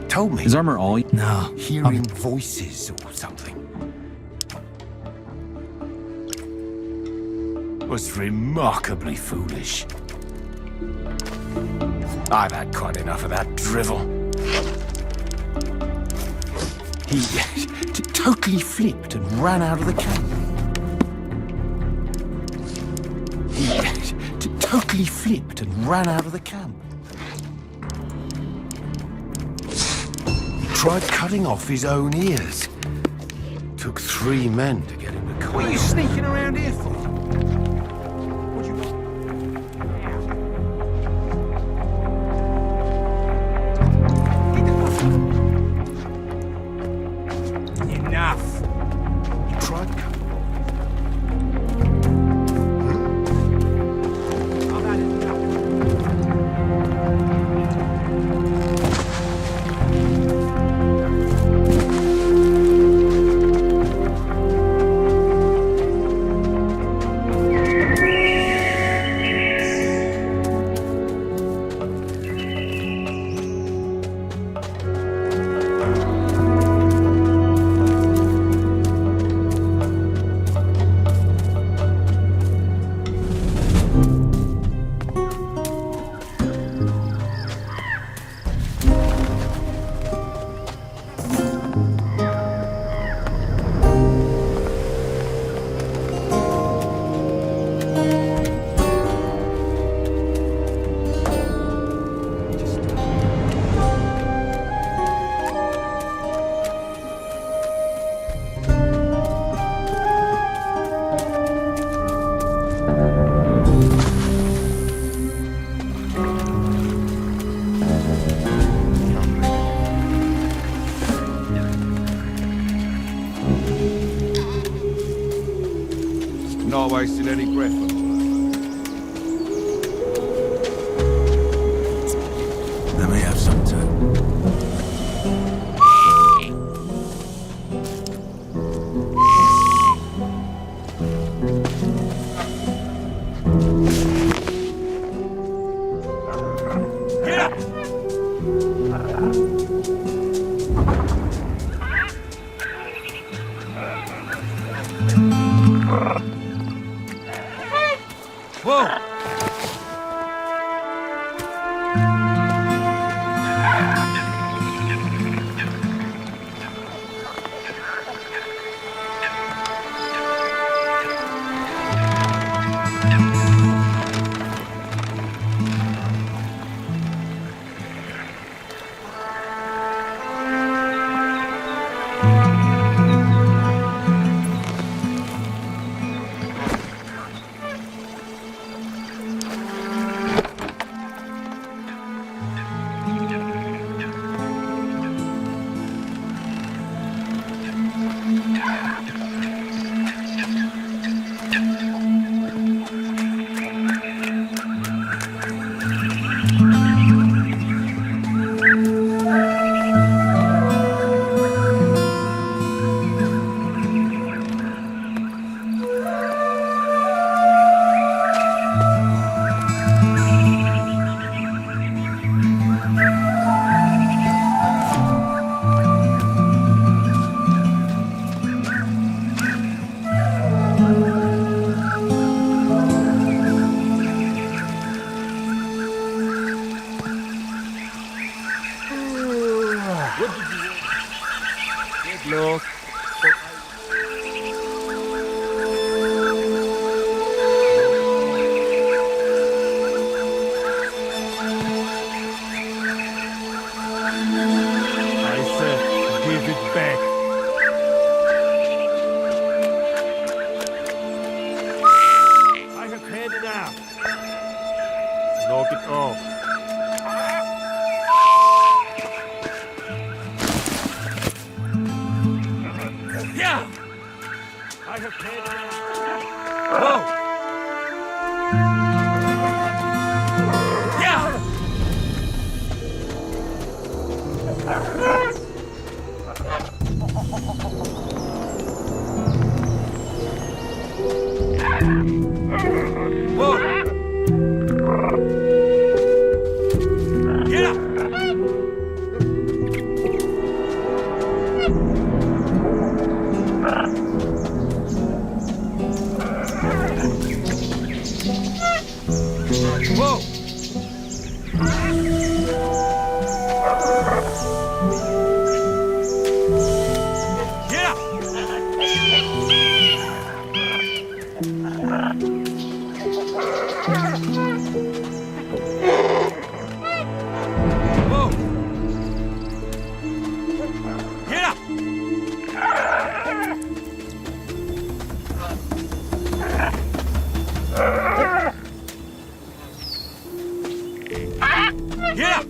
Told me. Is armor all? No. Hearing voices or something. Was remarkably foolish. I've had quite enough of that drivel. He totally flipped and ran out of the camp. He totally flipped and ran out of the camp. Tried cutting off his own ears. Took 3 men to get him to come. What are you sneaking around here for? What do you want? Enough. You tried cutting. Not wasting any breath on all that. Let me have some too. What did you want? Get lost. I said, give it back. I have had enough. Knock it off. Yeah! I have had enough. Whoa! Yeah! Whoa! Get up! Whoa! Get up! Whoa! Get up! Get up!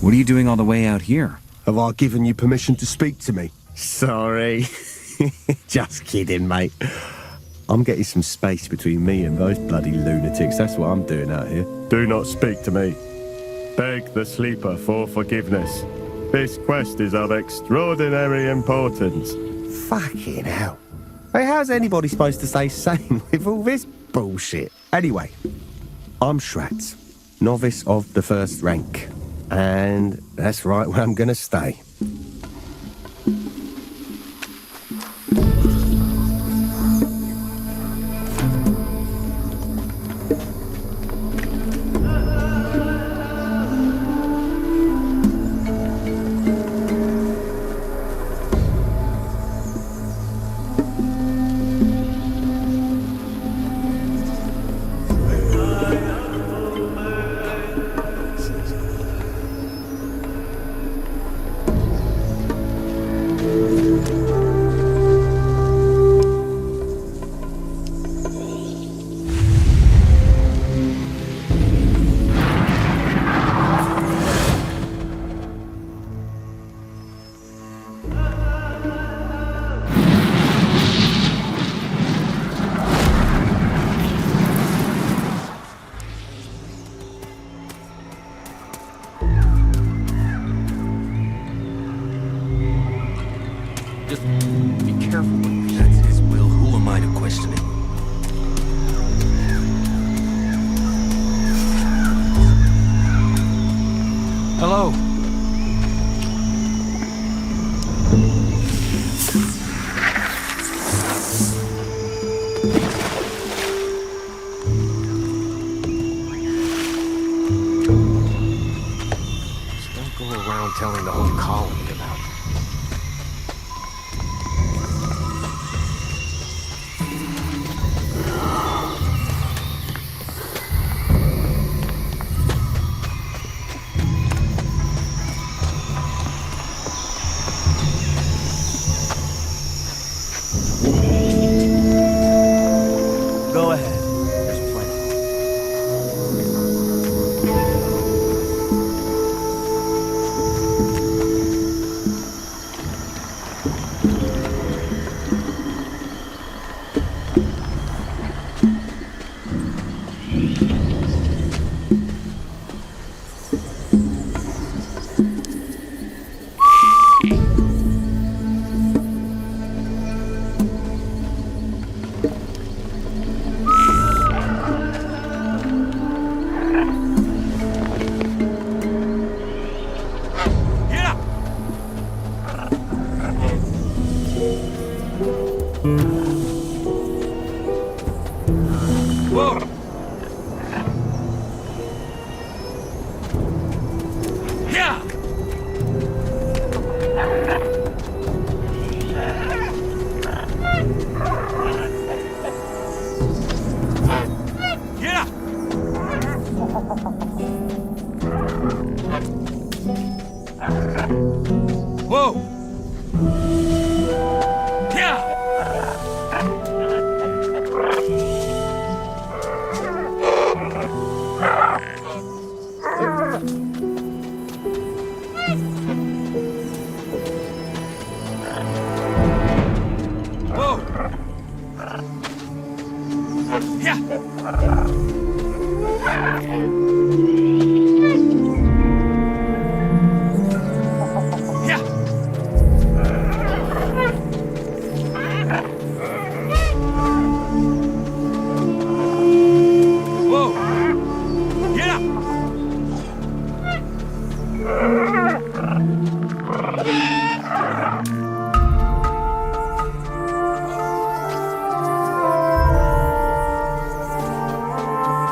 What are you doing all the way out here? Have I given you permission to speak to me? Sorry. Just kidding, mate. I'm getting some space between me and those bloody lunatics. That's what I'm doing out here. Do not speak to me. Beg the sleeper for forgiveness. This quest is of extraordinary importance. Fucking hell. Hey, how's anybody supposed to stay sane with all this bullshit? Anyway, I'm Shratz, novice of the first rank. And that's right where I'm gonna stay. Just be careful. That's his will. Who am I to question it? Hello. Just don't go around telling the whole colony about it. Go ahead. There's plenty. Get up! Whoa! Yeah! Get up! Whoa! Yeah! Whoa! Yeah! Yeah! Whoa! Get up!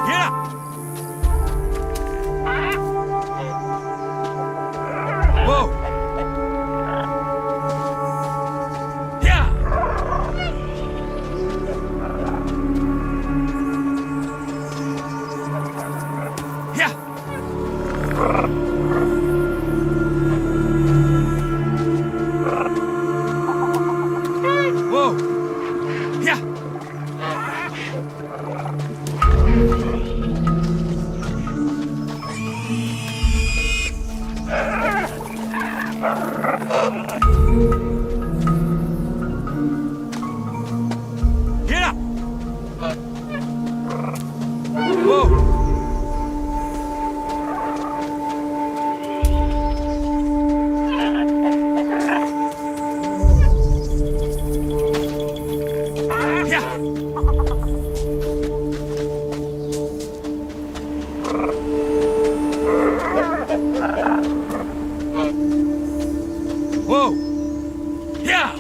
Get up! Whoa! Yeah! Yeah! Whoa! Yeah! Get up! Whoa! Yeah! Whoa! Yeah!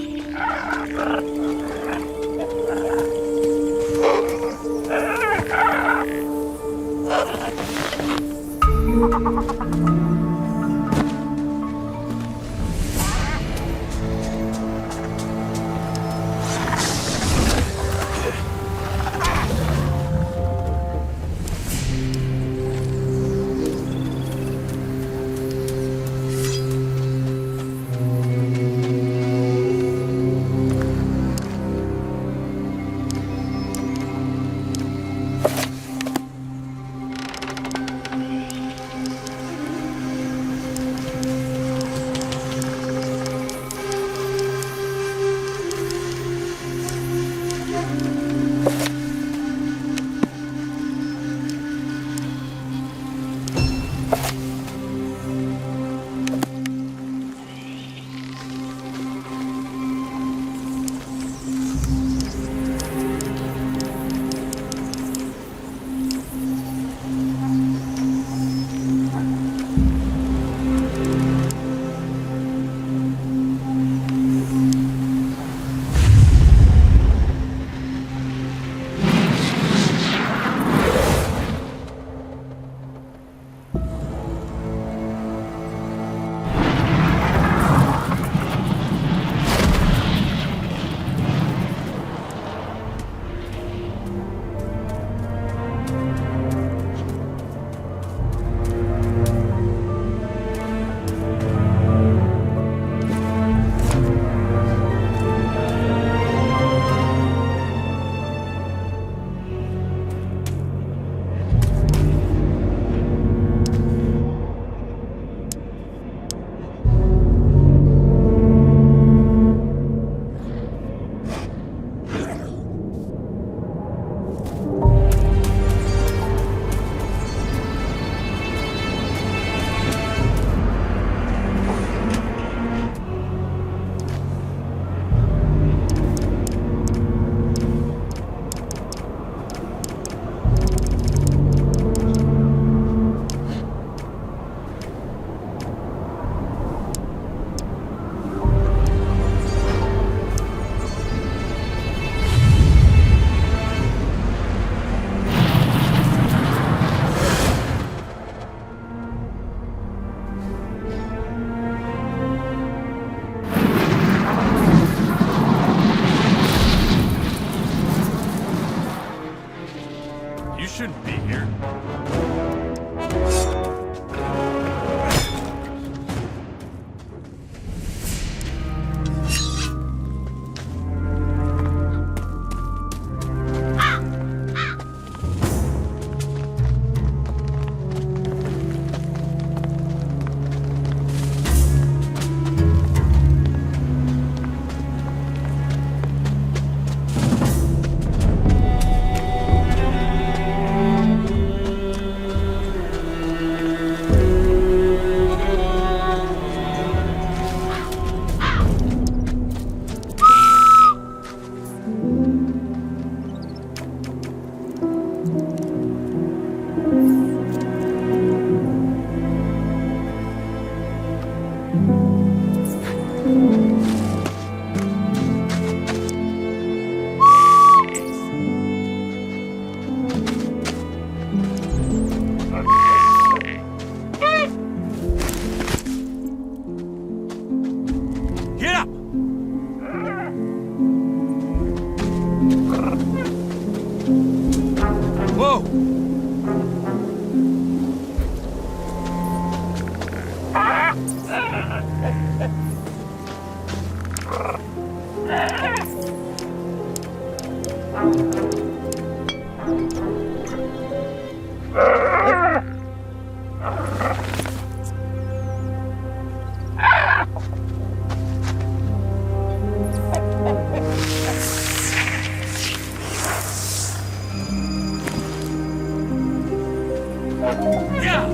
Yeah!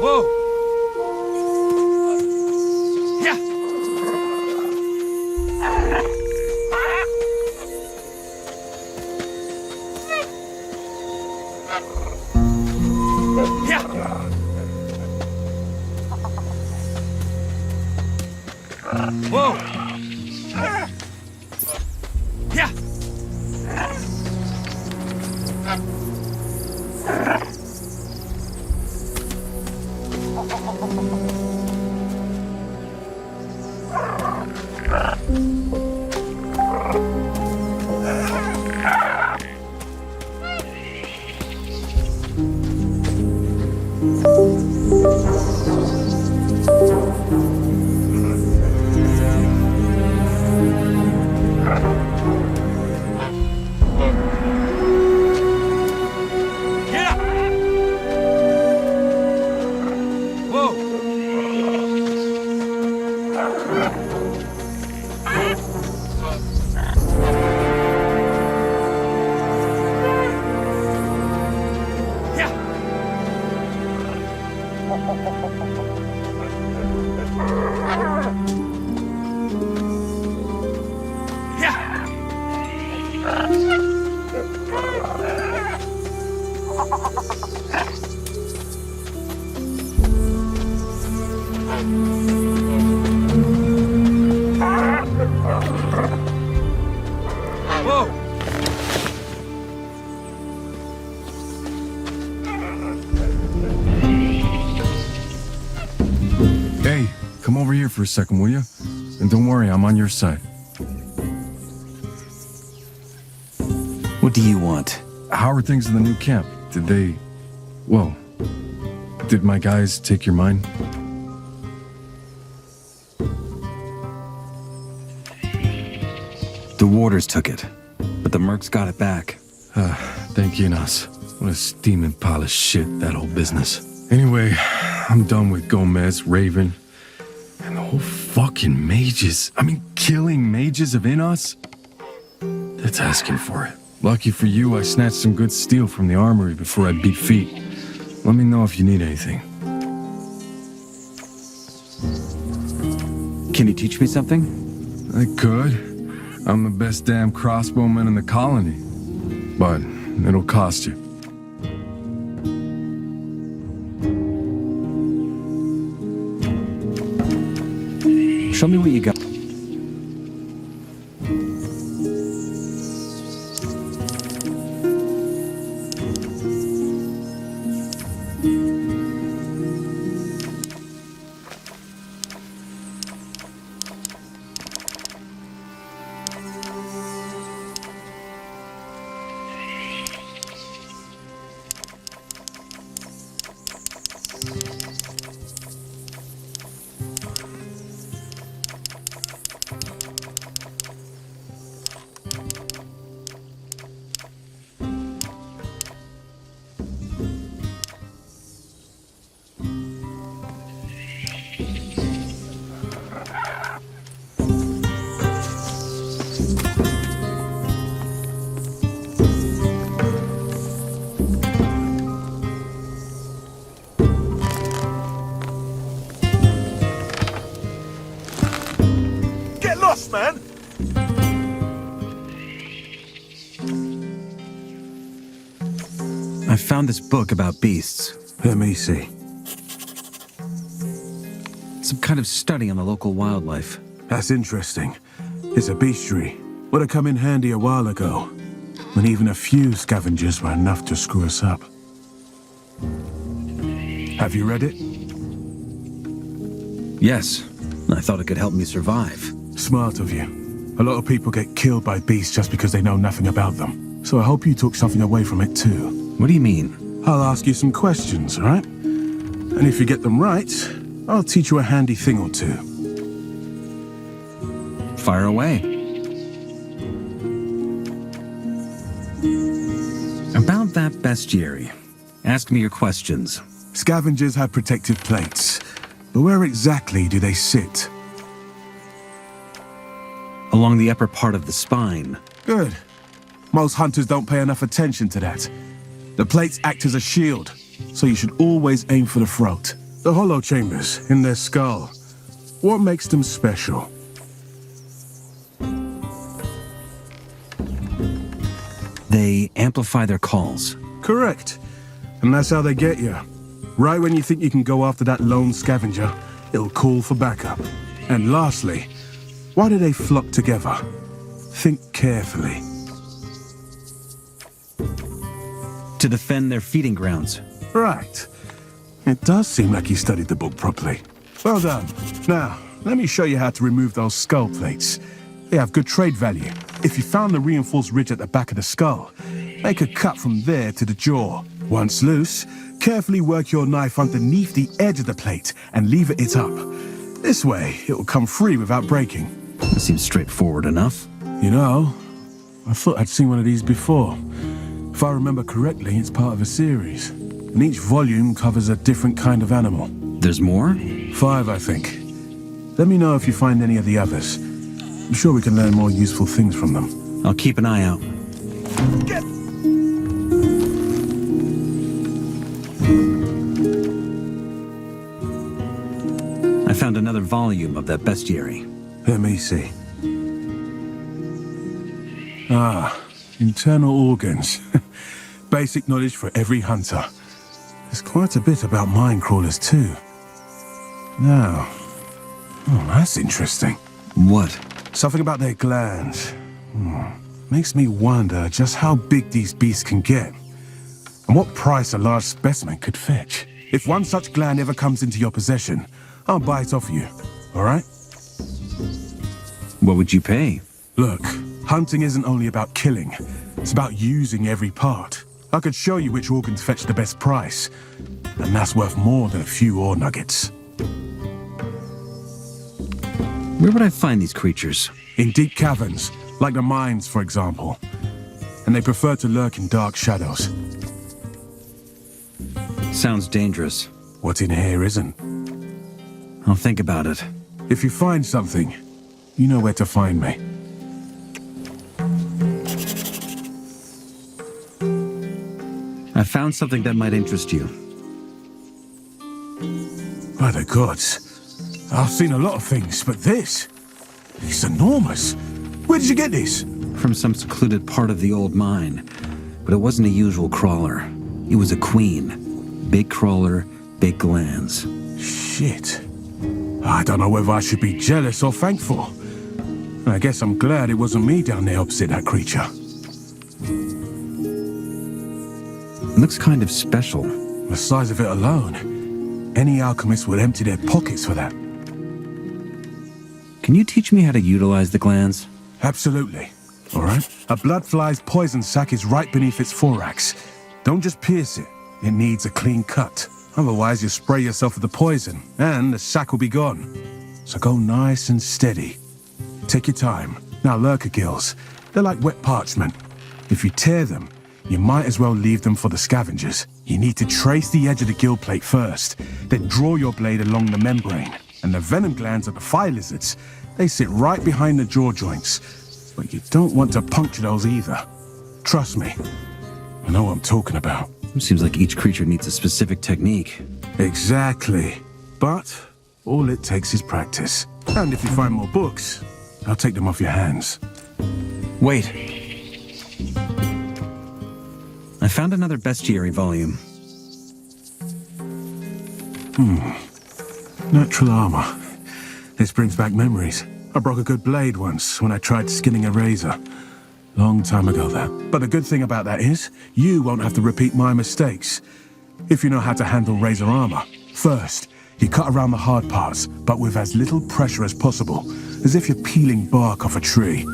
Whoa! Yeah! Yeah! Whoa! Yeah! Get up! Whoa! Yeah! Yeah! Whoa! Hey, come over here for a second, will you? And don't worry, I'm on your side. What do you want? How are things in the new camp? Did my guys take your mine? The warders took it, but the mercs got it back. Thank you and us. What a steaming pile of shit, that whole business. Anyway, I'm done with Gomez, Raven, and the whole fucking mages. I mean, killing mages of Inos? That's asking for it. Lucky for you, I snatched some good steel from the armory before I beat feet. Let me know if you need anything. Can you teach me something? I could. I'm the best damn crossbowman in the colony. But it'll cost you. Show me what you got. Get lost, man! I found this book about beasts. Let me see. Some kind of study on the local wildlife. That's interesting. It's a bestiary. Would have come in handy a while ago, when even a few scavengers were enough to screw us up. Have you read it? Yes, I thought it could help me survive. Smart of you. A lot of people get killed by beasts just because they know nothing about them. So I hope you took something away from it too. What do you mean? I'll ask you some questions, all right? And if you get them right, I'll teach you a handy thing or two. Fire away. About that bestiary. Ask me your questions. Scavengers have protective plates, but where exactly do they sit? Along the upper part of the spine, Good. Most hunters don't pay enough attention to that. The plates act as a shield, so you should always aim for the throat. The hollow chambers in their skull. What makes them special? They amplify their calls. Correct. And that's how they get you. Right when you think you can go after that lone scavenger, it'll call for backup. And lastly, why do they flock together? Think carefully. To defend their feeding grounds. Right. It does seem like you studied the book properly. Well done. Now, let me show you how to remove those skull plates. They have good trade value. If you found the reinforced ridge at the back of the skull, make a cut from there to the jaw. Once loose, carefully work your knife underneath the edge of the plate and lever it up. This way, it will come free without breaking. That seems straightforward enough. You know, I thought I'd seen one of these before. If I remember correctly, it's part of a series. And each volume covers a different kind of animal. There's more? 5, I think. Let me know if you find any of the others. I'm sure we can learn more useful things from them. I'll keep an eye out. I found another volume of that bestiary. Let me see. Ah, internal organs. Basic knowledge for every hunter. There's quite a bit about mine crawlers too. Now, oh, that's interesting. What? Something about their glands. Makes me wonder just how big these beasts can get. And what price a large specimen could fetch. If one such gland ever comes into your possession, I'll buy it off you, alright? What would you pay? Look, hunting isn't only about killing. It's about using every part. I could show you which organs fetch the best price. And that's worth more than a few ore nuggets. Where would I find these creatures? In deep caverns, like the mines, for example. And they prefer to lurk in dark shadows. Sounds dangerous. What's in here isn't. I'll think about it. If you find something, you know where to find me. I found something that might interest you. By the gods. I've seen a lot of things, but this... it's enormous. Where did you get this? From some secluded part of the old mine. But it wasn't a usual crawler. It was a queen. Big crawler, big glands. Shit. I don't know whether I should be jealous or thankful. I guess I'm glad it wasn't me down there opposite that creature. It looks kind of special. The size of it alone. Any alchemist would empty their pockets for that. Can you teach me how to utilize the glands? Absolutely. All right? A bloodfly's poison sac is right beneath its thorax. Don't just pierce it. It needs a clean cut. Otherwise, you spray yourself with the poison, and the sac will be gone. So go nice and steady. Take your time. Now, lurker gills. They're like wet parchment. If you tear them, you might as well leave them for the scavengers. You need to trace the edge of the gill plate first, then draw your blade along the membrane. And the venom glands of the fire lizards, they sit right behind the jaw joints. But you don't want to puncture those either. Trust me, I know what I'm talking about. Seems like each creature needs a specific technique. Exactly. But all it takes is practice. And if you find more books, I'll take them off your hands. Wait. I found another bestiary volume. Natural armor. This brings back memories. I broke a good blade once when I tried skinning a razor. Long time ago, that. But the good thing about that is, you won't have to repeat my mistakes. If you know how to handle razor armor. First, you cut around the hard parts, but with as little pressure as possible, as if you're peeling bark off a tree.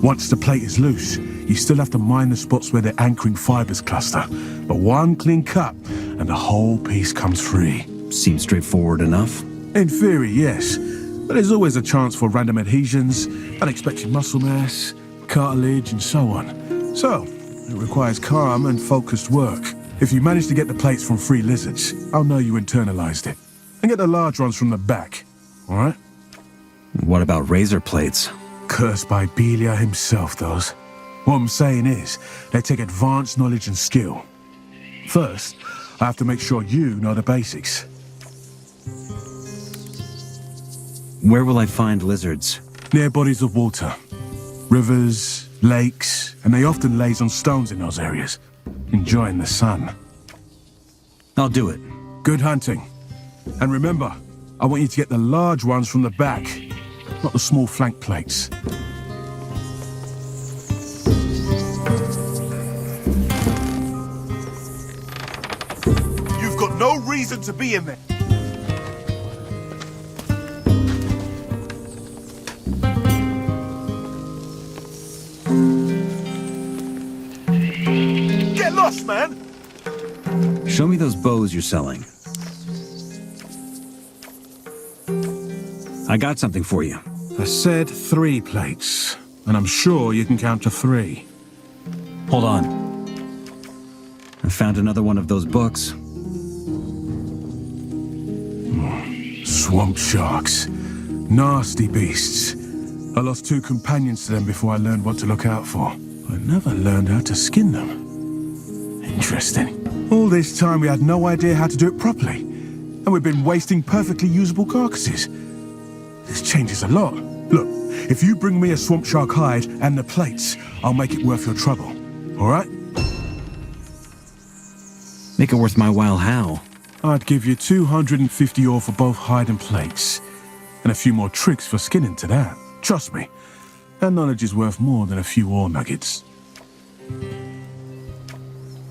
Once the plate is loose, you still have to mind the spots where the anchoring fibers cluster. But one clean cut, and the whole piece comes free. Seems straightforward enough. In theory, yes. But there's always a chance for random adhesions, unexpected muscle mass, cartilage, and so on. So, it requires calm and focused work. If you manage to get the plates from free lizards, I'll know you internalized it. And get the large ones from the back, alright? What about razor plates? Cursed by Belia himself, those. What I'm saying is, they take advanced knowledge and skill. First, I have to make sure you know the basics. Where will I find lizards? Near bodies of water. Rivers, lakes, and they often laze on stones in those areas, enjoying the sun. I'll do it. Good hunting. And remember, I want you to get the large ones from the back, not the small flank plates. You've got no reason to be in there. Get lost, man! Show me those bows you're selling. I got something for you. I said 3 plates, and I'm sure you can count to 3. Hold on. I found another one of those books. Swamp sharks. Nasty beasts. I lost 2 companions to them before I learned what to look out for. I never learned how to skin them. Interesting. All this time we had no idea how to do it properly. And we've been wasting perfectly usable carcasses. This changes a lot. Look, if you bring me a swamp shark hide and the plates, I'll make it worth your trouble. All right? Make it worth my while how? I'd give you 250 ore for both hide and plates. And a few more tricks for skinning to that. Trust me, that knowledge is worth more than a few ore nuggets.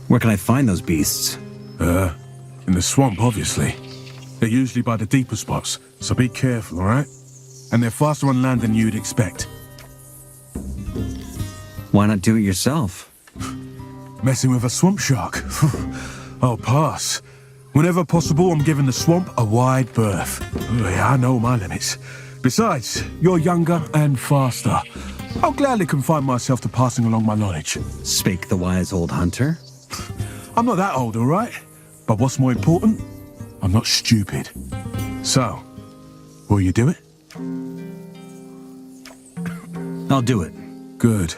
Where can I find those beasts? In the swamp, obviously. They're usually by the deeper spots, so be careful, all right? And they're faster on land than you'd expect. Why not do it yourself? Messing with a swamp shark? I'll pass. Whenever possible, I'm giving the swamp a wide berth. Oh, yeah, I know my limits. Besides, you're younger and faster. I'll gladly confine myself to passing along my knowledge. Spake the wise old hunter. I'm not that old, all right? But what's more important? I'm not stupid. So, will you do it? I'll do it. Good.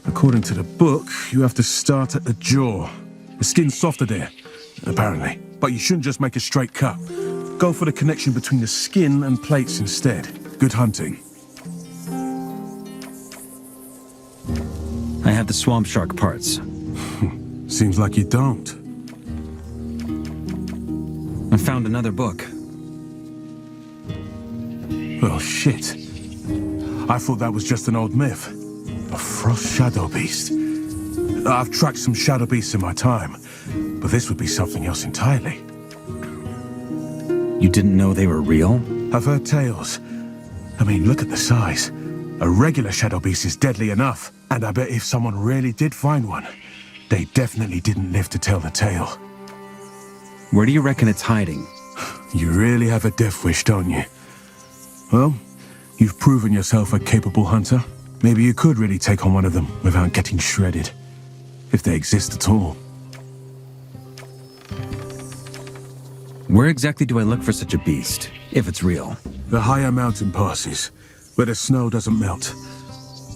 According to the book, you have to start at the jaw. The skin's softer there, apparently. But you shouldn't just make a straight cut. Go for the connection between the skin and plates instead. Good hunting. I have the swamp shark parts. Seems like you don't. I found another book. Well, shit. I thought that was just an old myth. A frost shadow beast. I've tracked some shadow beasts in my time, but this would be something else entirely. You didn't know they were real? I've heard tales. I mean, look at the size. A regular shadow beast is deadly enough, and I bet if someone really did find one, they definitely didn't live to tell the tale. Where do you reckon it's hiding? You really have a death wish, don't you? Well, you've proven yourself a capable hunter. Maybe you could really take on one of them without getting shredded. If they exist at all. Where exactly do I look for such a beast, if it's real? The higher mountain passes, where the snow doesn't melt.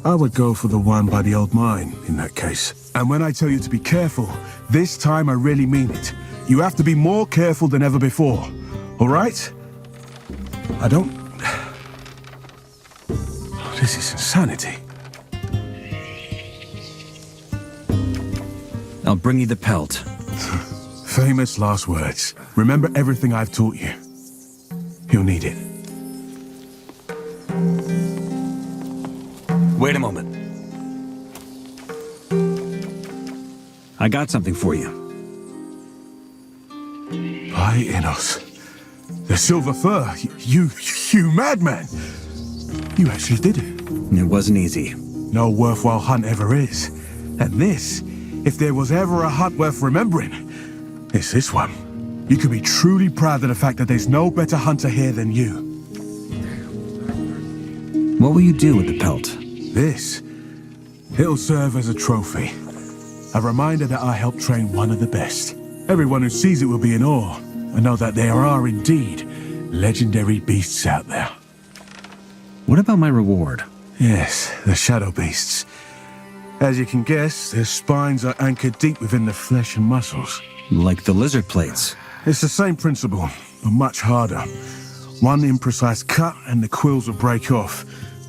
I would go for the one by the old mine, in that case. And when I tell you to be careful, this time I really mean it. You have to be more careful than ever before. All right? I don't... Oh, this is insanity. I'll bring you the pelt. Famous last words. Remember everything I've taught you. You'll need it. Wait a moment. I got something for you. By Innos. The silver fur. You madman! You actually did it. It wasn't easy. No worthwhile hunt ever is. And this, if there was ever a hunt worth remembering, it's this one. You could be truly proud of the fact that there's no better hunter here than you. What will you do with the pelt? This, it'll serve as a trophy. A reminder that I helped train one of the best. Everyone who sees it will be in awe and know that there are indeed legendary beasts out there. What about my reward? Yes, the shadow beasts. As you can guess, their spines are anchored deep within the flesh and muscles. Like the lizard plates. It's the same principle, but much harder. One imprecise cut and the quills will break off,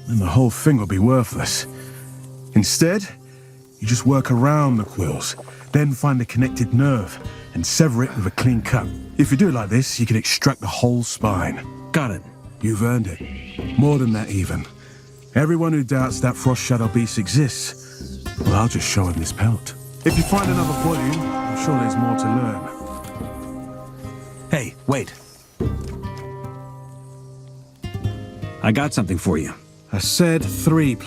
and the whole thing will be worthless. Instead, you just work around the quills, then find the connected nerve and sever it with a clean cut. If you do it like this, you can extract the whole spine. Got it. You've earned it. More than that, even. Everyone who doubts that Frost Shadow Beast exists, well, I'll just show him this pelt. If you find another volume, I'm sure there's more to learn. Hey, wait. I got something for you. I said 3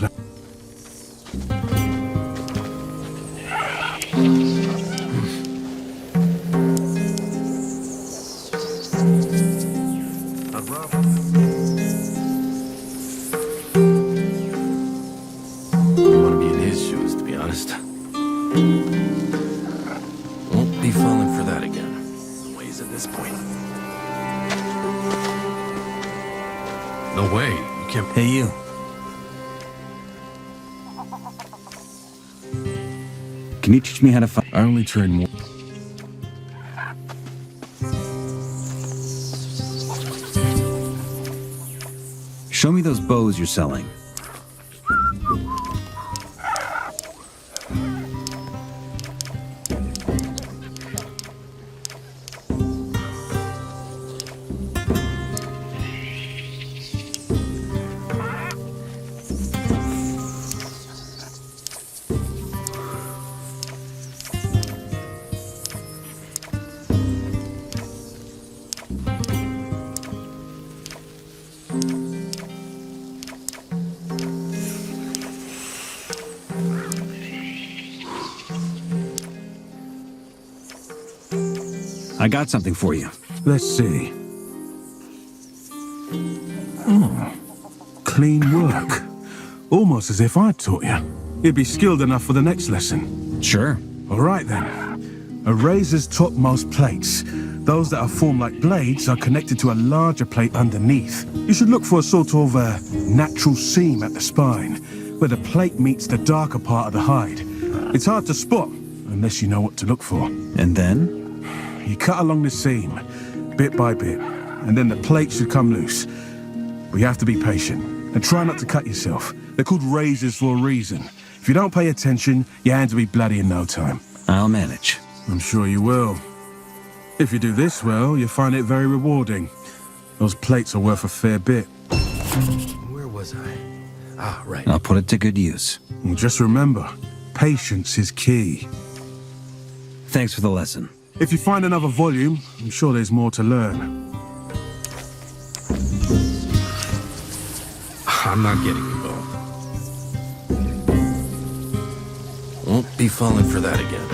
I want to be in his shoes, to be honest. Won't be falling for that again. The ways at this point. No way. You can't. Hey, you. Can you teach me how to fight? I only train more. Show me those bows you're selling. I got something for you. Let's see. Oh, clean work. Almost as if I'd taught you. You'd be skilled enough for the next lesson. Sure. All right then. A razor's topmost plates, those that are formed like blades, are connected to a larger plate underneath. You should look for a sort of natural seam at the spine, where the plate meets the darker part of the hide. It's hard to spot, unless you know what to look for. And then? You cut along the seam, bit by bit, and then the plate should come loose. But you have to be patient, and try not to cut yourself. They're called razors for a reason. If you don't pay attention, your hands will be bloody in no time. I'll manage. I'm sure you will. If you do this well, you'll find it very rewarding. Those plates are worth a fair bit. Where was I? Ah, right. I'll put it to good use. And just remember, patience is key. Thanks for the lesson. If you find another volume, I'm sure there's more to learn. I'm not getting you, Bo. Won't be falling for that again.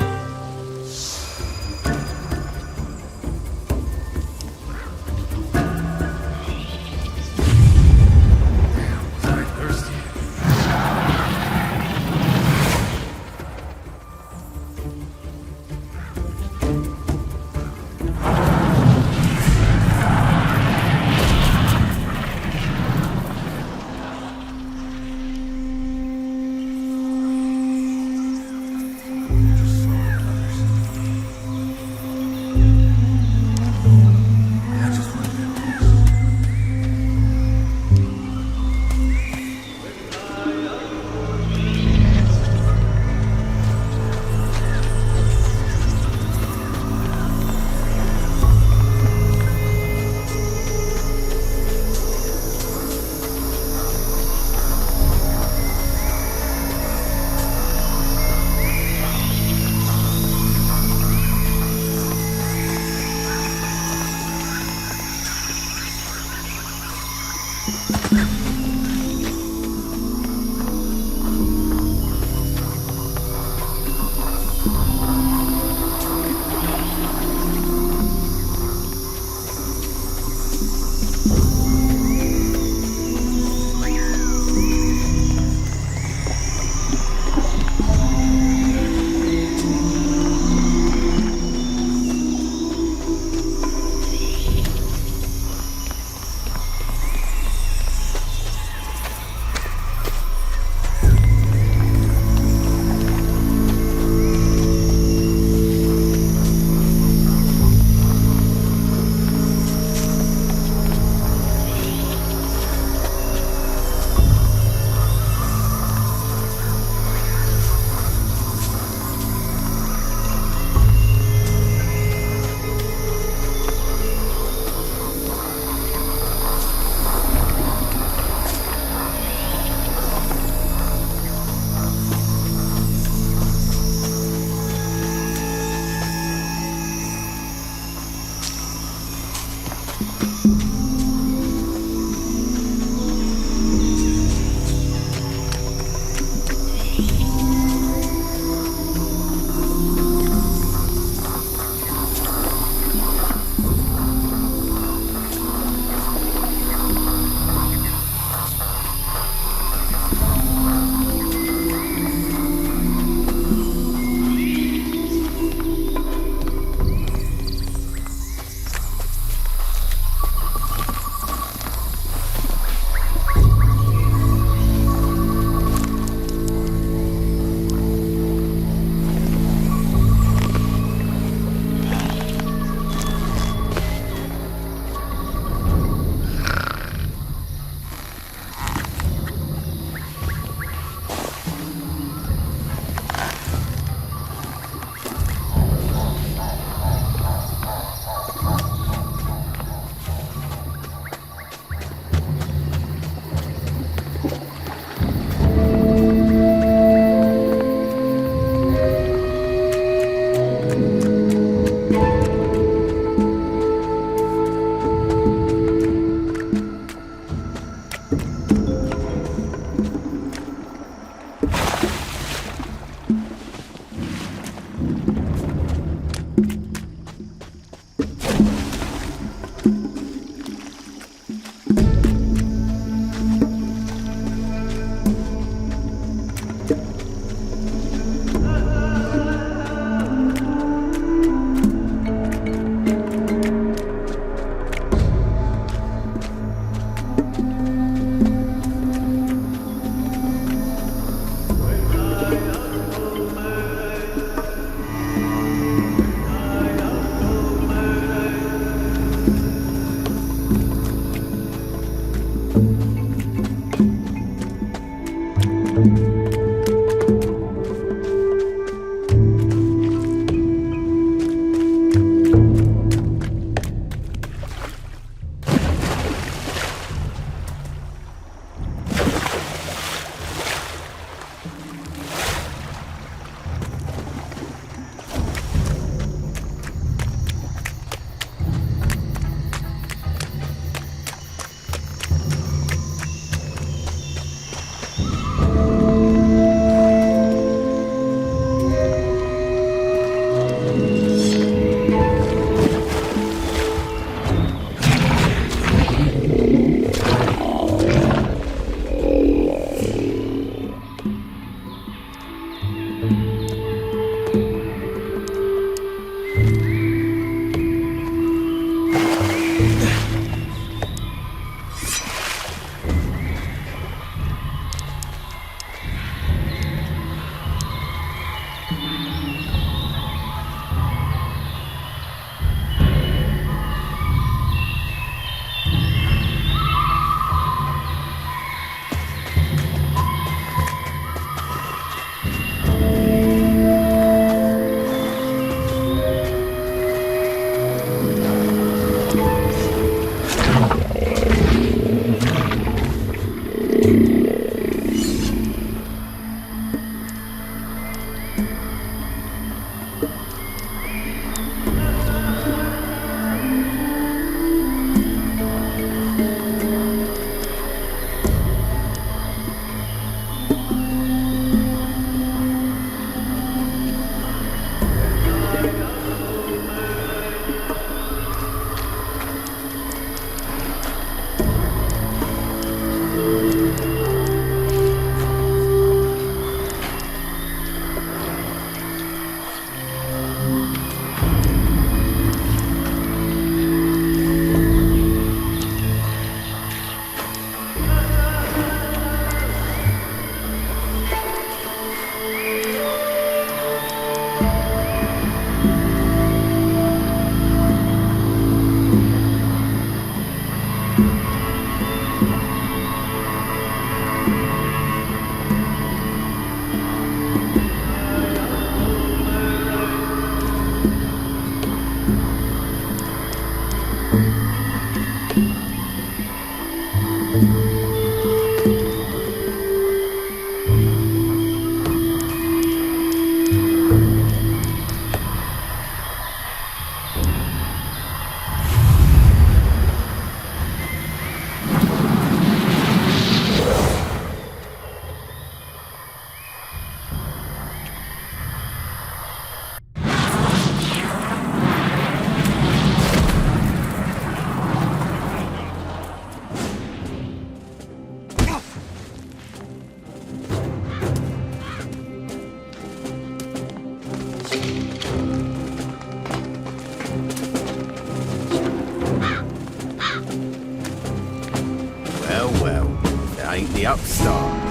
ain't the upstart.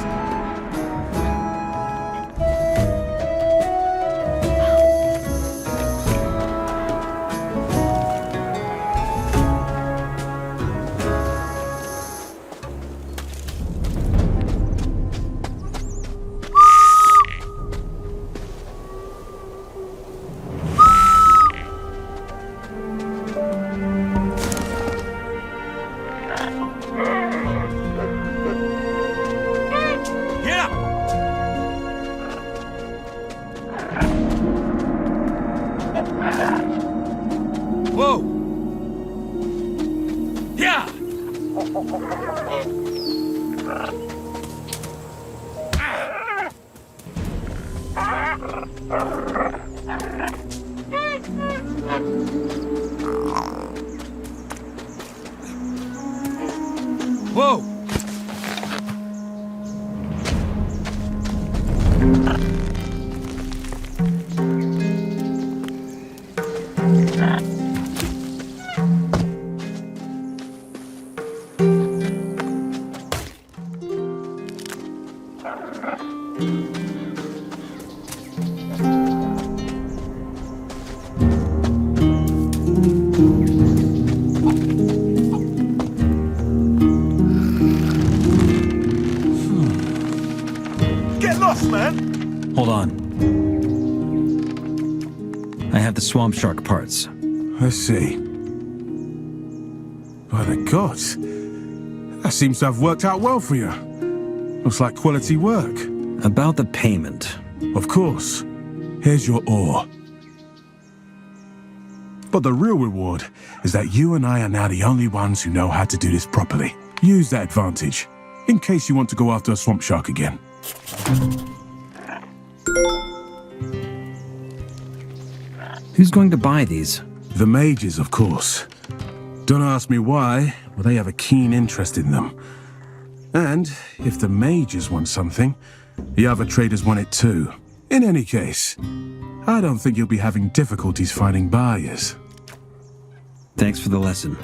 Whoa! Get lost, man! Hold on. I have the swamp shark parts. Let's see. By the gods, that seems to have worked out well for you. Looks like quality work. About the payment. Of course. Here's your ore. But the real reward is that you and I are now the only ones who know how to do this properly. Use that advantage, in case you want to go after a swamp shark again. Who's going to buy these? The mages, of course. Don't ask me why, but they have a keen interest in them. And if the mages want something, the other traders want it too. In any case, I don't think you'll be having difficulties finding buyers. Thanks for the lesson.